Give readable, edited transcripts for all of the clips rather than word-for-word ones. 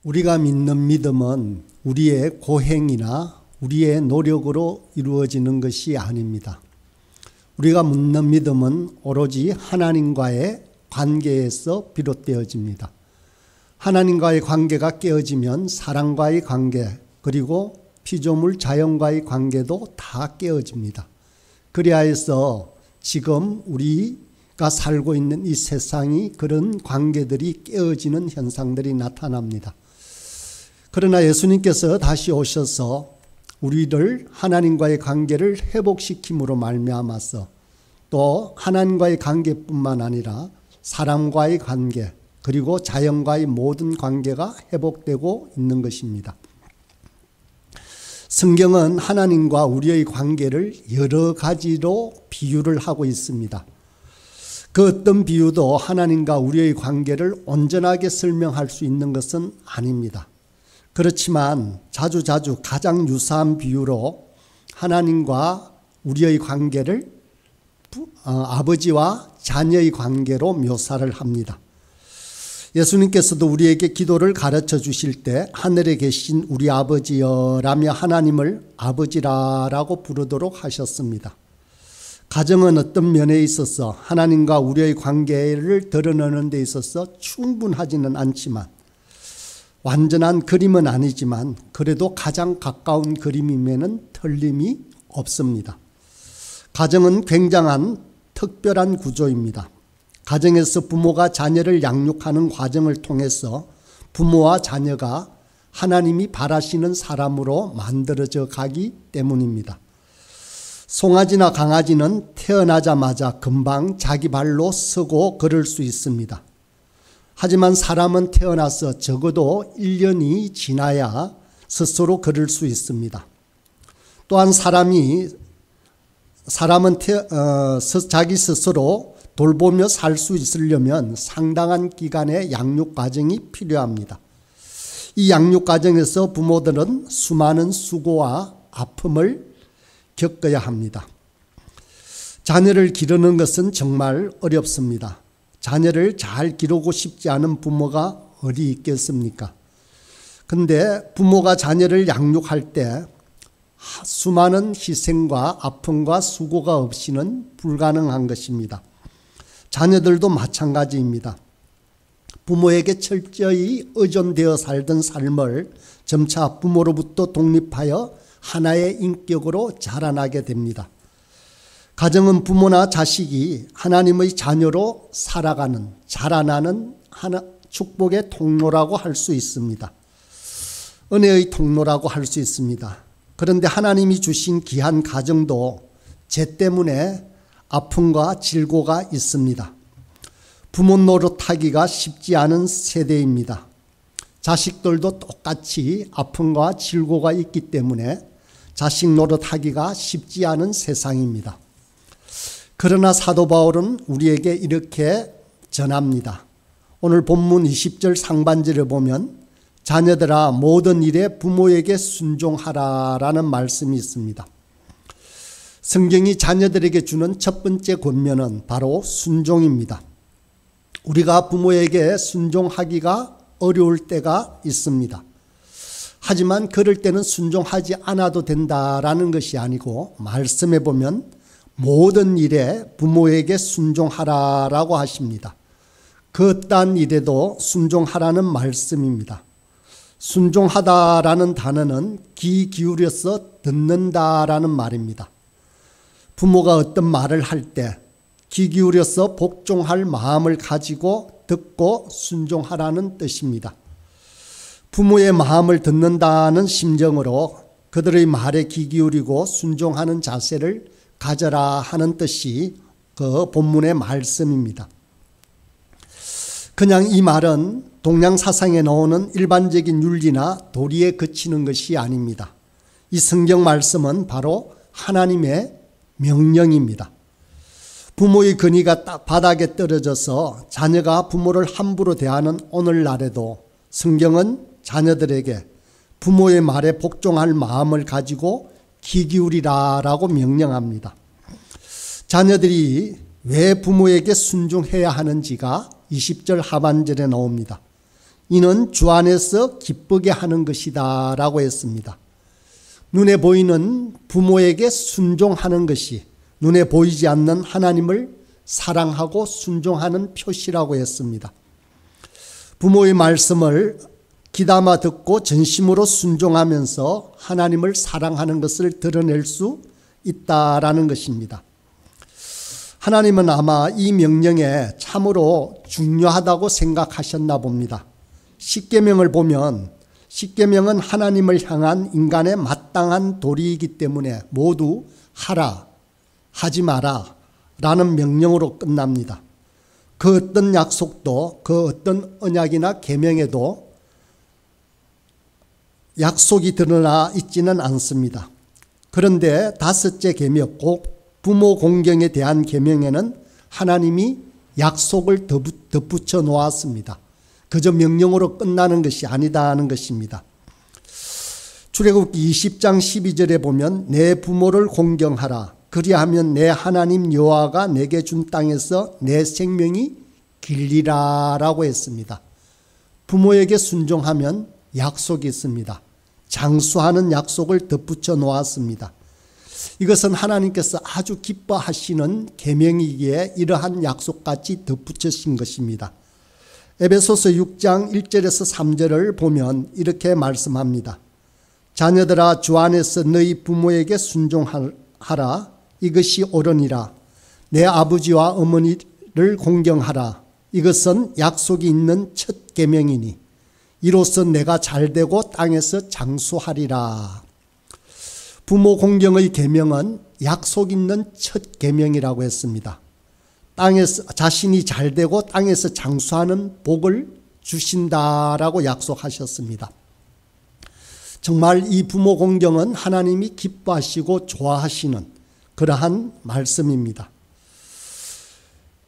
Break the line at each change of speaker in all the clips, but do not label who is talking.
우리가 믿는 믿음은 우리의 고행이나 우리의 노력으로 이루어지는 것이 아닙니다. 우리가 믿는 믿음은 오로지 하나님과의 관계에서 비롯되어집니다. 하나님과의 관계가 깨어지면 사람과의 관계, 그리고 피조물 자연과의 관계도 다 깨어집니다. 그리하여서 지금 우리가 살고 있는 이 세상이 그런 관계들이 깨어지는 현상들이 나타납니다. 그러나 예수님께서 다시 오셔서 우리를 하나님과의 관계를 회복시킴으로 말미암아서 또 하나님과의 관계뿐만 아니라 사람과의 관계, 그리고 자연과의 모든 관계가 회복되고 있는 것입니다. 성경은 하나님과 우리의 관계를 여러 가지로 비유를 하고 있습니다. 그 어떤 비유도 하나님과 우리의 관계를 온전하게 설명할 수 있는 것은 아닙니다. 그렇지만 자주 가장 유사한 비유로 하나님과 우리의 관계를 아버지와 자녀의 관계로 묘사를 합니다. 예수님께서도 우리에게 기도를 가르쳐 주실 때 하늘에 계신 우리 아버지여라며 하나님을 아버지라고 부르도록 하셨습니다. 가정은 어떤 면에 있어서 하나님과 우리의 관계를 드러내는 데 있어서 충분하지는 않지만, 완전한 그림은 아니지만 그래도 가장 가까운 그림임에는 틀림이 없습니다. 가정은 굉장한 특별한 구조입니다. 가정에서 부모가 자녀를 양육하는 과정을 통해서 부모와 자녀가 하나님이 바라시는 사람으로 만들어져 가기 때문입니다. 송아지나 강아지는 태어나자마자 금방 자기 발로 서고 걸을 수 있습니다. 하지만 사람은 태어나서 적어도 1년이 지나야 스스로 걸을 수 있습니다. 또한 사람은 자기 스스로 돌보며 살 수 있으려면 상당한 기간의 양육 과정이 필요합니다. 이 양육 과정에서 부모들은 수많은 수고와 아픔을 겪어야 합니다. 자녀를 기르는 것은 정말 어렵습니다. 자녀를 잘 기르고 싶지 않은 부모가 어디 있겠습니까? 그런데 부모가 자녀를 양육할 때 수많은 희생과 아픔과 수고가 없이는 불가능한 것입니다. 자녀들도 마찬가지입니다. 부모에게 철저히 의존되어 살던 삶을 점차 부모로부터 독립하여 하나의 인격으로 자라나게 됩니다. 가정은 부모나 자식이 하나님의 자녀로 살아가는, 자라나는 축복의 통로라고 할 수 있습니다. 은혜의 통로라고 할 수 있습니다. 그런데 하나님이 주신 귀한 가정도 죄 때문에 아픔과 질고가 있습니다. 부모 노릇하기가 쉽지 않은 세대입니다. 자식들도 똑같이 아픔과 질고가 있기 때문에 자식 노릇하기가 쉽지 않은 세상입니다. 그러나 사도 바울은 우리에게 이렇게 전합니다. 오늘 본문 20절 상반절을 보면 자녀들아 모든 일에 부모에게 순종하라라는 말씀이 있습니다. 성경이 자녀들에게 주는 첫 번째 권면은 바로 순종입니다. 우리가 부모에게 순종하기가 어려울 때가 있습니다. 하지만 그럴 때는 순종하지 않아도 된다라는 것이 아니고, 말씀에 보면 모든 일에 부모에게 순종하라라고 하십니다. 그 어떠한 일에도 순종하라는 말씀입니다. 순종하다라는 단어는 귀 기울여서 듣는다라는 말입니다. 부모가 어떤 말을 할 때 귀 기울여서 복종할 마음을 가지고 듣고 순종하라는 뜻입니다. 부모의 마음을 듣는다는 심정으로 그들의 말에 귀 기울이고 순종하는 자세를 가져라 하는 뜻이 그 본문의 말씀입니다. 그냥 이 말은 동양 사상에 나오는 일반적인 윤리나 도리에 그치는 것이 아닙니다. 이 성경 말씀은 바로 하나님의 명령입니다. 부모의 권위가 바닥에 떨어져서 자녀가 부모를 함부로 대하는 오늘날에도 성경은 자녀들에게 부모의 말에 복종할 마음을 가지고 귀 기울이라라고 명령합니다. 자녀들이 왜 부모에게 순종해야 하는지가 20절 하반절에 나옵니다. 이는 주 안에서 기쁘게 하는 것이다 라고 했습니다. 눈에 보이는 부모에게 순종하는 것이 눈에 보이지 않는 하나님을 사랑하고 순종하는 표시라고 했습니다. 부모의 말씀을 귀담아 듣고 전심으로 순종하면서 하나님을 사랑하는 것을 드러낼 수 있다라는 것입니다. 하나님은 아마 이 명령에 참으로 중요하다고 생각하셨나 봅니다. 십계명을 보면 십계명은 하나님을 향한 인간의 마땅한 도리이기 때문에 모두 하라, 하지 마라 라는 명령으로 끝납니다. 그 어떤 약속도, 그 어떤 언약이나 계명에도 약속이 드러나 있지는 않습니다. 그런데 다섯째 계명, 곧 부모 공경에 대한 계명에는 하나님이 약속을 덧붙여 놓았습니다. 그저 명령으로 끝나는 것이 아니다는 것입니다. 출애굽기 20장 12절에 보면 내 부모를 공경하라. 그리하면 내 하나님 여호와가 내게 준 땅에서 내 생명이 길리라 라고 했습니다. 부모에게 순종하면 약속이 있습니다. 장수하는 약속을 덧붙여 놓았습니다. 이것은 하나님께서 아주 기뻐하시는 계명이기에 이러한 약속같이 덧붙여진 것입니다. 에베소서 6장 1절에서 3절을 보면 이렇게 말씀합니다. 자녀들아 주 안에서 너희 부모에게 순종하라. 이것이 옳으니라. 내 아버지와 어머니를 공경하라. 이것은 약속이 있는 첫 계명이니 이로써 내가 잘되고 땅에서 장수하리라. 부모 공경의 계명은 약속 있는 첫 계명이라고 했습니다. 땅에서 자신이 잘되고 땅에서 장수하는 복을 주신다라고 약속하셨습니다. 정말 이 부모 공경은 하나님이 기뻐하시고 좋아하시는 그러한 말씀입니다.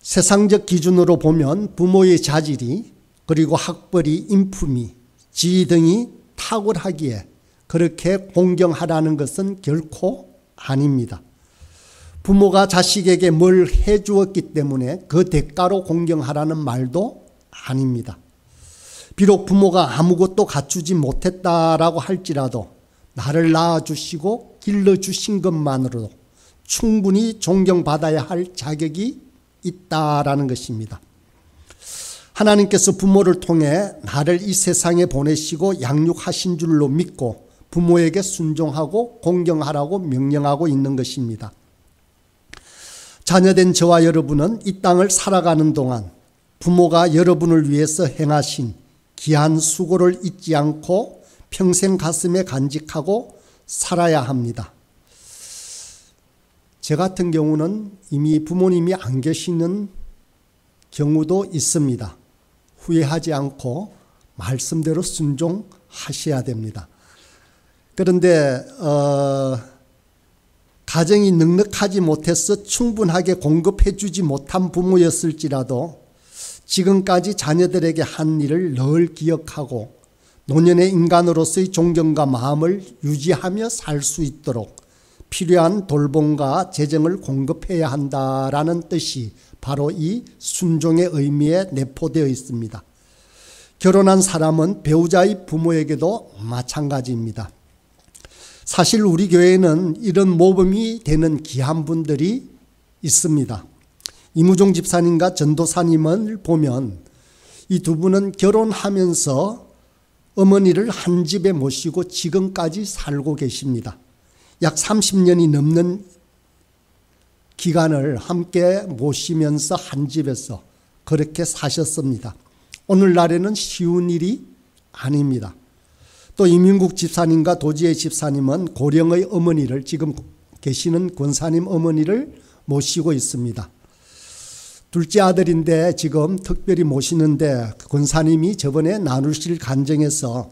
세상적 기준으로 보면 부모의 자질이 그리고 학벌이 인품이 지위 등이 탁월하기에 그렇게 공경하라는 것은 결코 아닙니다. 부모가 자식에게 뭘 해주었기 때문에 그 대가로 공경하라는 말도 아닙니다. 비록 부모가 아무것도 갖추지 못했다라고 할지라도 나를 낳아주시고 길러주신 것만으로도 충분히 존경받아야 할 자격이 있다라는 것입니다. 하나님께서 부모를 통해 나를 이 세상에 보내시고 양육하신 줄로 믿고 부모에게 순종하고 공경하라고 명령하고 있는 것입니다. 자녀된 저와 여러분은 이 땅을 살아가는 동안 부모가 여러분을 위해서 행하신 귀한 수고를 잊지 않고 평생 가슴에 간직하고 살아야 합니다. 저 같은 경우는 이미 부모님이 안 계시는 경우도 있습니다. 후회하지 않고 말씀대로 순종하셔야 됩니다. 그런데 가정이 넉넉하지 못해서 충분하게 공급해 주지 못한 부모였을지라도 지금까지 자녀들에게 한 일을 늘 기억하고 노년의 인간으로서의 존경과 마음을 유지하며 살 수 있도록 필요한 돌봄과 재정을 공급해야 한다라는 뜻이 바로 이 순종의 의미에 내포되어 있습니다. 결혼한 사람은 배우자의 부모에게도 마찬가지입니다. 사실 우리 교회에는 이런 모범이 되는 귀한 분들이 있습니다. 이무종 집사님과 전도사님을 보면 이 두 분은 결혼하면서 어머니를 한 집에 모시고 지금까지 살고 계십니다. 약 30년이 넘는 기간을 함께 모시면서 한 집에서 그렇게 사셨습니다. 오늘날에는 쉬운 일이 아닙니다. 또 이민국 집사님과 도지혜 집사님은 고령의 어머니를 지금 계시는 권사님 어머니를 모시고 있습니다. 둘째 아들인데 지금 특별히 모시는데 권사님이 저번에 나누실 간증에서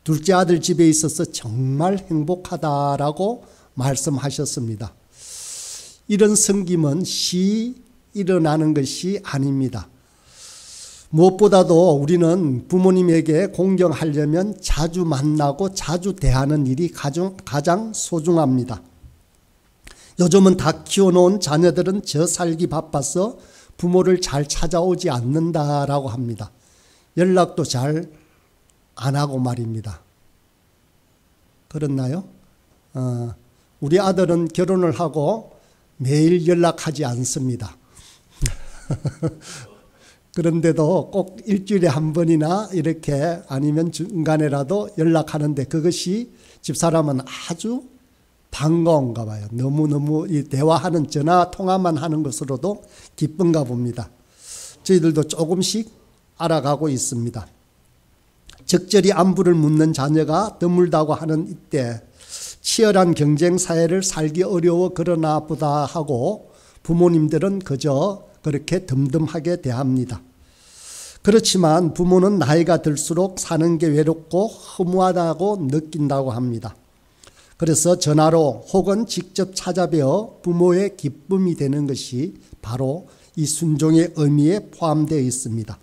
둘째 아들 집에 있어서 정말 행복하다라고 말씀하셨습니다. 이런 섬김은 쉬 일어나는 것이 아닙니다. 무엇보다도 우리는 부모님에게 공경하려면 자주 만나고 자주 대하는 일이 가장 소중합니다. 요즘은 다 키워놓은 자녀들은 저 살기 바빠서 부모를 잘 찾아오지 않는다라고 합니다. 연락도 잘 안 하고 말입니다. 그렇나요? 우리 아들은 결혼을 하고 매일 연락하지 않습니다. 그런데도 꼭 일주일에 한 번이나 이렇게 아니면 중간에라도 연락하는데 그것이 집사람은 아주 반가운가 봐요. 너무너무 이 대화하는 전화 통화만 하는 것으로도 기쁜가 봅니다. 저희들도 조금씩 알아가고 있습니다. 적절히 안부를 묻는 자녀가 드물다고 하는 이때 치열한 경쟁 사회를 살기 어려워 그러나 보다 하고 부모님들은 그저 그렇게 덤덤하게 대합니다. 그렇지만 부모는 나이가 들수록 사는 게 외롭고 허무하다고 느낀다고 합니다. 그래서 전화로 혹은 직접 찾아뵈어 부모의 기쁨이 되는 것이 바로 이 순종의 의미에 포함되어 있습니다.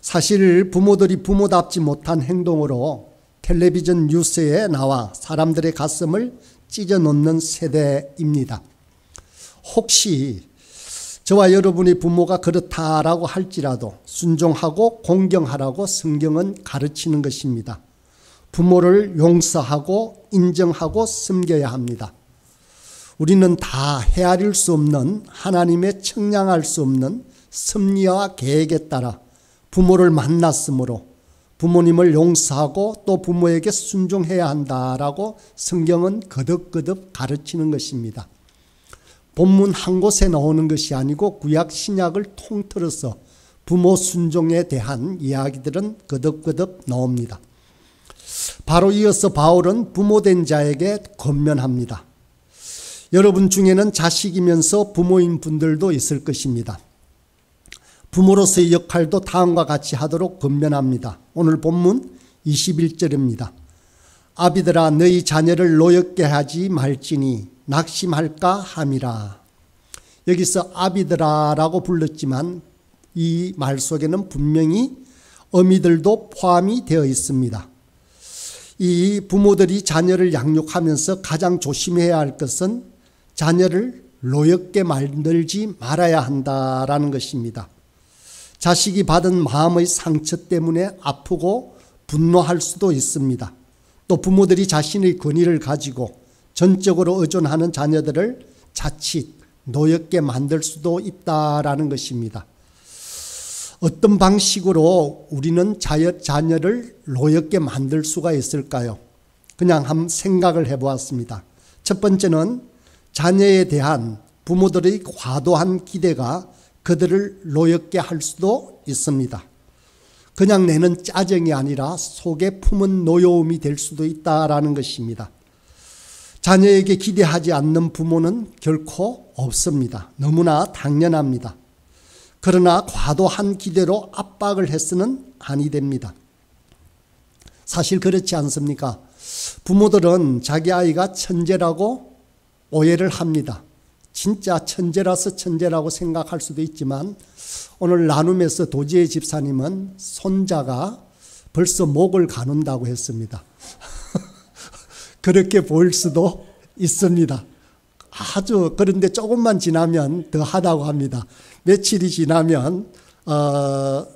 사실 부모들이 부모답지 못한 행동으로 텔레비전 뉴스에 나와 사람들의 가슴을 찢어놓는 세대입니다. 혹시 저와 여러분의 부모가 그렇다라고 할지라도 순종하고 공경하라고 성경은 가르치는 것입니다. 부모를 용서하고 인정하고 섬겨야 합니다. 우리는 다 헤아릴 수 없는 하나님의 청량할 수 없는 섭리와 계획에 따라 부모를 만났으므로 부모님을 용서하고 또 부모에게 순종해야 한다라고 성경은 거듭거듭 가르치는 것입니다. 본문 한 곳에 나오는 것이 아니고 구약 신약을 통틀어서 부모 순종에 대한 이야기들은 거듭거듭 나옵니다. 바로 이어서 바울은 부모된 자에게 권면합니다. 여러분 중에는 자식이면서 부모인 분들도 있을 것입니다. 부모로서의 역할도 다음과 같이 하도록 권면합니다. 오늘 본문 21절입니다. 아비들아 너희 자녀를 노엽게 하지 말지니 낙심할까 함이라. 여기서 아비들아라고 불렀지만 이 말 속에는 분명히 어미들도 포함이 되어 있습니다. 이 부모들이 자녀를 양육하면서 가장 조심해야 할 것은 자녀를 노엽게 만들지 말아야 한다라는 것입니다. 자식이 받은 마음의 상처 때문에 아프고 분노할 수도 있습니다. 또 부모들이 자신의 권위를 가지고 전적으로 의존하는 자녀들을 자칫 노엽게 만들 수도 있다라는 것입니다. 어떤 방식으로 우리는 자녀를 노엽게 만들 수가 있을까요? 그냥 한번 생각을 해보았습니다. 첫 번째는 자녀에 대한 부모들의 과도한 기대가 그들을 노엽게 할 수도 있습니다. 그냥 내는 짜증이 아니라 속에 품은 노여움이 될 수도 있다라는 것입니다. 자녀에게 기대하지 않는 부모는 결코 없습니다. 너무나 당연합니다. 그러나 과도한 기대로 압박을 해서는 아니 됩니다. 사실 그렇지 않습니까? 부모들은 자기 아이가 천재라고 오해를 합니다. 진짜 천재라서 천재라고 생각할 수도 있지만 오늘 나눔에서 도지혜 집사님은 손자가 벌써 목을 가눈다고 했습니다. 그렇게 보일 수도 있습니다. 아주 그런데 조금만 지나면 더 하다고 합니다. 며칠이 지나면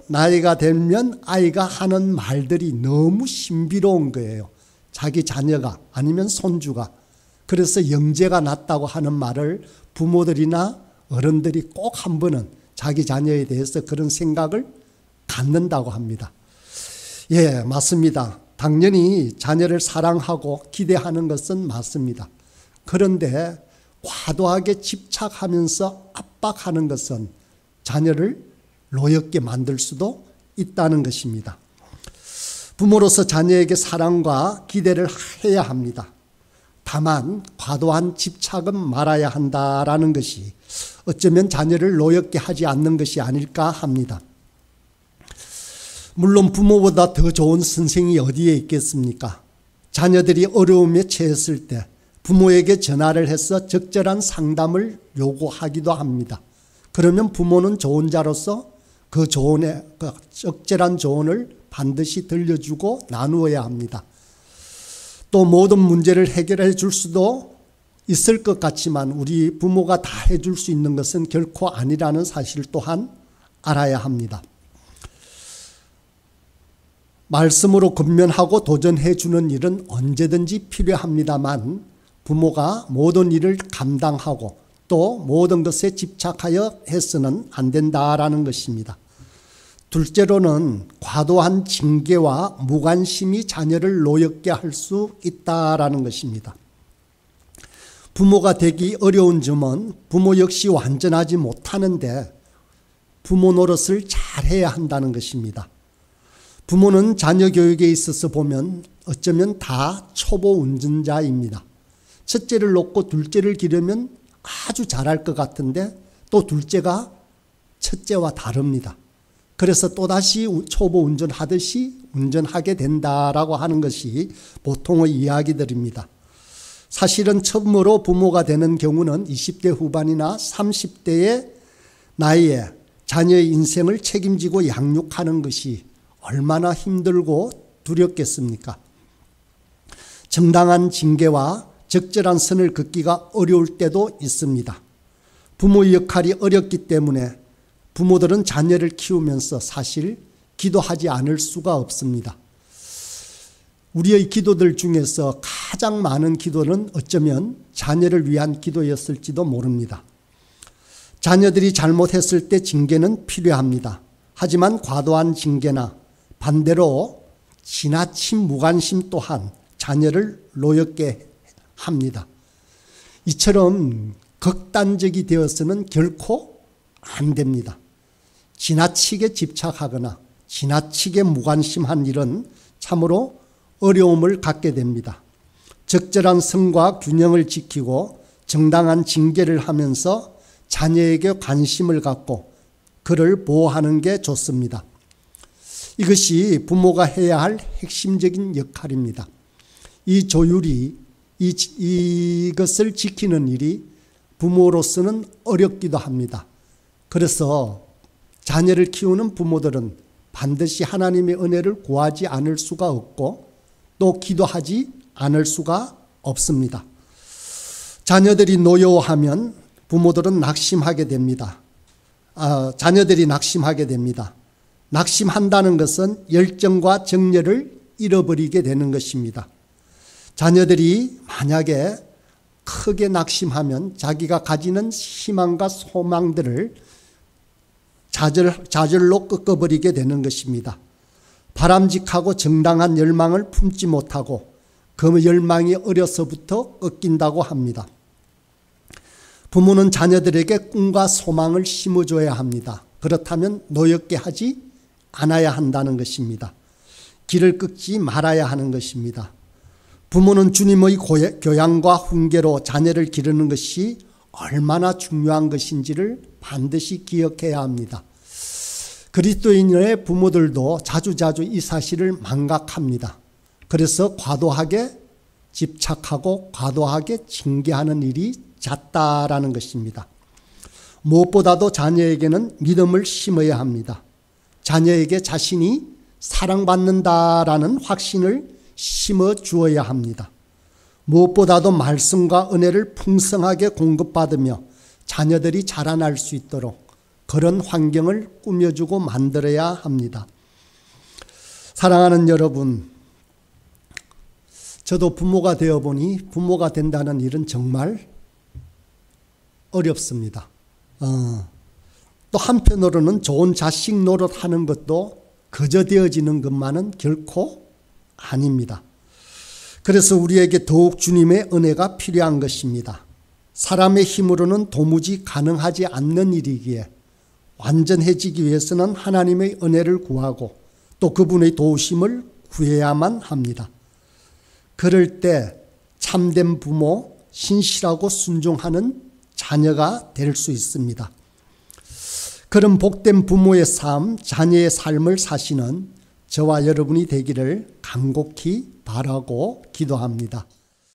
나이가 되면 아이가 하는 말들이 너무 신비로운 거예요. 자기 자녀가 아니면 손주가. 그래서 영재가 낫다고 하는 말을 부모들이나 어른들이 꼭 한 번은 자기 자녀에 대해서 그런 생각을 갖는다고 합니다. 예, 맞습니다. 당연히 자녀를 사랑하고 기대하는 것은 맞습니다. 그런데 과도하게 집착하면서 압박하는 것은 자녀를 노엽게 만들 수도 있다는 것입니다. 부모로서 자녀에게 사랑과 기대를 해야 합니다. 다만 과도한 집착은 말아야 한다라는 것이 어쩌면 자녀를 노엽게 하지 않는 것이 아닐까 합니다. 물론 부모보다 더 좋은 선생이 어디에 있겠습니까? 자녀들이 어려움에 처했을 때 부모에게 전화를 해서 적절한 상담을 요구하기도 합니다. 그러면 부모는 좋은 자로서 그 적절한 조언을 반드시 들려주고 나누어야 합니다. 또 모든 문제를 해결해 줄 수도 있을 것 같지만 우리 부모가 다 해줄 수 있는 것은 결코 아니라는 사실 또한 알아야 합니다. 말씀으로 근면하고 도전해 주는 일은 언제든지 필요합니다만 부모가 모든 일을 감당하고 또 모든 것에 집착하여 해서는 안 된다라는 것입니다. 둘째로는 과도한 징계와 무관심이 자녀를 노엽게 할 수 있다라는 것입니다. 부모가 되기 어려운 점은 부모 역시 완전하지 못하는데 부모 노릇을 잘해야 한다는 것입니다. 부모는 자녀 교육에 있어서 보면 어쩌면 다 초보 운전자입니다. 첫째를 놓고 둘째를 기르면 아주 잘할 것 같은데 또 둘째가 첫째와 다릅니다. 그래서 또다시 초보 운전하듯이 운전하게 된다라고 하는 것이 보통의 이야기들입니다. 사실은 처음으로 부모가 되는 경우는 20대 후반이나 30대의 나이에 자녀의 인생을 책임지고 양육하는 것이 얼마나 힘들고 두렵겠습니까? 정당한 징계와 적절한 선을 긋기가 어려울 때도 있습니다. 부모의 역할이 어렵기 때문에 부모들은 자녀를 키우면서 사실 기도하지 않을 수가 없습니다. 우리의 기도들 중에서 가장 많은 기도는 어쩌면 자녀를 위한 기도였을지도 모릅니다. 자녀들이 잘못했을 때 징계는 필요합니다. 하지만 과도한 징계나 반대로 지나친 무관심 또한 자녀를 노엽게 합니다. 이처럼 극단적이 되어서는 결코 안 됩니다. 지나치게 집착하거나 지나치게 무관심한 일은 참으로 어려움을 갖게 됩니다. 적절한 선과 균형을 지키고 정당한 징계를 하면서 자녀에게 관심을 갖고 그를 보호하는 게 좋습니다. 이것이 부모가 해야 할 핵심적인 역할입니다. 이 조율이 이것을 지키는 일이 부모로서는 어렵기도 합니다. 그래서 자녀를 키우는 부모들은 반드시 하나님의 은혜를 구하지 않을 수가 없고 또 기도하지 않을 수가 없습니다. 자녀들이 노여워하면 부모들은 낙심하게 됩니다. 자녀들이 낙심하게 됩니다. 낙심한다는 것은 열정과 정열을 잃어버리게 되는 것입니다. 자녀들이 만약에 크게 낙심하면 자기가 가지는 희망과 소망들을 좌절로 꺾어버리게 되는 것입니다. 바람직하고 정당한 열망을 품지 못하고 그 열망이 어려서부터 꺾인다고 합니다. 부모는 자녀들에게 꿈과 소망을 심어줘야 합니다. 그렇다면 노엽게 하지 않아야 한다는 것입니다. 길을 꺾지 말아야 하는 것입니다. 부모는 주님의 교양과 훈계로 자녀를 기르는 것이 얼마나 중요한 것인지를 반드시 기억해야 합니다. 그리스도인의 부모들도 자주자주 이 사실을 망각합니다. 그래서 과도하게 집착하고 과도하게 징계하는 일이 잦다라는 것입니다. 무엇보다도 자녀에게는 믿음을 심어야 합니다. 자녀에게 자신이 사랑받는다라는 확신을 심어 주어야 합니다. 무엇보다도 말씀과 은혜를 풍성하게 공급받으며 자녀들이 자라날 수 있도록 그런 환경을 꾸며주고 만들어야 합니다. 사랑하는 여러분, 저도 부모가 되어보니 부모가 된다는 일은 정말 어렵습니다. 또 한편으로는 좋은 자식 노릇하는 것도 그저 되어지는 것만은 결코 아닙니다. 그래서 우리에게 더욱 주님의 은혜가 필요한 것입니다. 사람의 힘으로는 도무지 가능하지 않는 일이기에 완전해지기 위해서는 하나님의 은혜를 구하고 또 그분의 도우심을 구해야만 합니다. 그럴 때 참된 부모, 신실하고 순종하는 자녀가 될 수 있습니다. 그런 복된 부모의 삶, 자녀의 삶을 사시는 저와 여러분이 되기를 간곡히 바라고 기도합니다.